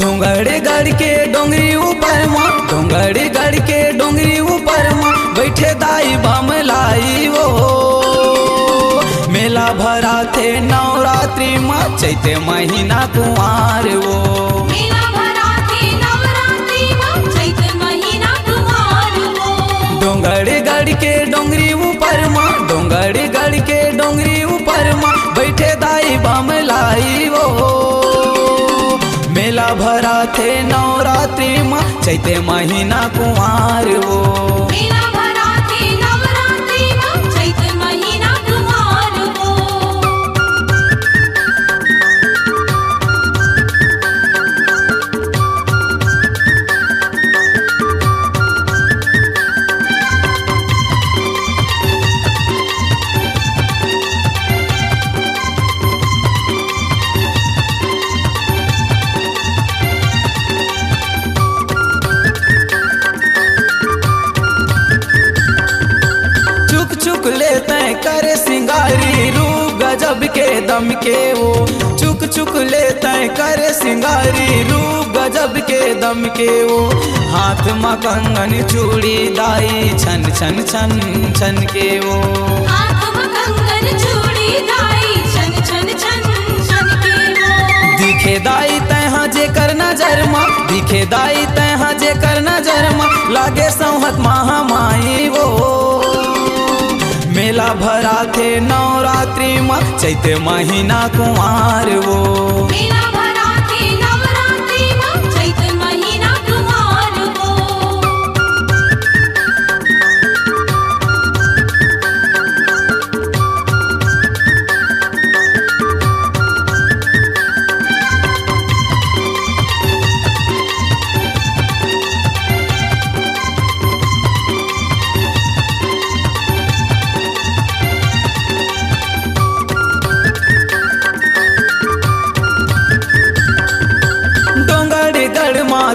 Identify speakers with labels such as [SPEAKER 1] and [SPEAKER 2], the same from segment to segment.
[SPEAKER 1] डोंगरी गढ़ के डोंगरी ऊपर माँ, डोंगरी गढ़ के डोंगरी ऊपर माँ बैठे दाई बमलाई वो। मेला भरा थे नवरात्रि माँ चैते महीना कुंवार वो।
[SPEAKER 2] मेला भरा थे नवरात्रि माँ चैत महीना कुंवार वो।
[SPEAKER 1] डोंगरी गढ़ के डोंगरी ऊपर माँ, डोंगरी गढ़ के डोंगरी ऊपर माँ बैठे दाई बमलाई वो। मेला भरा थे नवरात्रि माँ चैते महीना कुंवार वो।
[SPEAKER 2] मेला भरा थे नवरात्रि माँ चैत महीना कुंवार वो।
[SPEAKER 1] चुक लेते करे सिंगारी रूप गजब के दम के वो। चुक लेते करे सिंगारी रूप गजब के दम के वो। हाथ में कंगन चूड़ी दाई छन छन छन छन के वो।
[SPEAKER 2] हाथ में कंगन चूड़ी दाई छन छन छन छन के वो।
[SPEAKER 1] दिखे दाई तहाँ जे कर नजर माँ, दिखे दाई तहाँ जे कर नजर माँ लागे संहत महामाई वो। मेला भरा थे नवरात्रि माँ चैते महीना कुंवार वो।
[SPEAKER 2] मेला भरा थे नवरात्रि माँ चैत महीना कुंवार वो।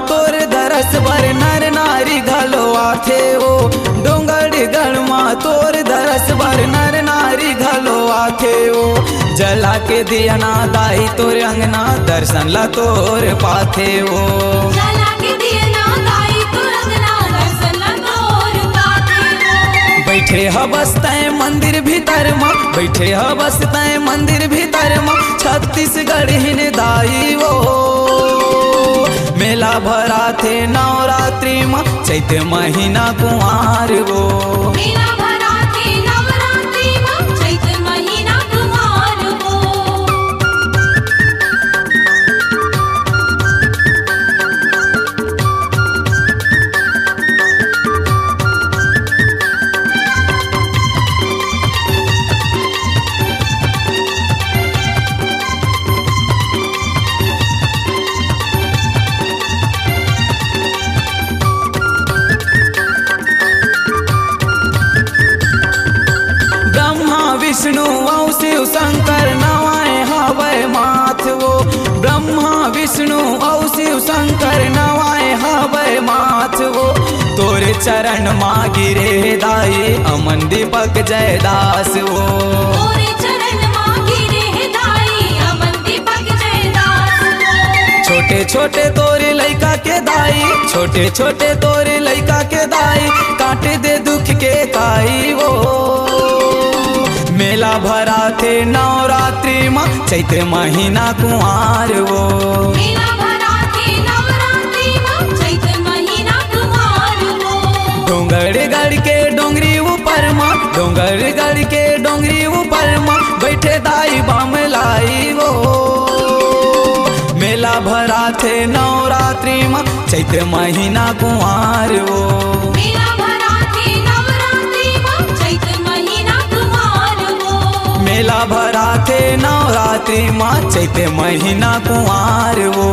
[SPEAKER 1] तोर दरस बर नर नारी घलवा थे वो। डोंगरी गढ़ माँ तोर दरस बर नर नारी घलवा थे वो। जला के दिया ना दाई तोर अंगना दर्शन ला तोर पाथे वो।
[SPEAKER 2] जला के दिया ना दाई तोर अंगना दर्शन ला तोर पाथे वो।
[SPEAKER 1] बैठे हबसते मंदिर भीतर माँ, बैठे हबसते मंदिर भीतर माँ छत्तीसगढ़ हिन दाई वो। मेला भरा थे नवरात्रि माँ चैते महीना कुंवार वो।
[SPEAKER 2] मेला भरा थे नवरात्रि माँ चैत महीना कुंवार वो।
[SPEAKER 1] विष्णु औ शिव शंकर नवाए हवै माथ वो। ब्रह्मा विष्णु औ शिव शंकर नवाए हवै माथ वो। तोरे चरण माँ गिरे दाई अमन दीपक जयदास वो।
[SPEAKER 2] तोरे चरण माँ गिरे दाई अमन दीपक जयदास वो।
[SPEAKER 1] छोटे छोटे तोरे लइका के दाई, छोटे छोटे तोरे लइका के दाई काटे दे दुख के काई वो। मेला भरा थे नवरात्रि माँ चैते महीना कुंवार वो।
[SPEAKER 2] मेला भरा थे नवरात्रि माँ चैत महीना कुंवार वो।
[SPEAKER 1] डोंगरी गढ़ के डोंगरी ऊपर माँ, डोंगरी गढ़ के डोंगरी ऊपर माँ बैठे दाई बमलाई वो। मेला भरा थे नवरात्रि माँ चैते महीना कुंवार वो।
[SPEAKER 2] मेला भरा थे नवरात्रि माँ चैत महीना कुंवार वो।
[SPEAKER 1] मेला भरा थे नवरात्रि माँ चैते महीना कुंवार वो।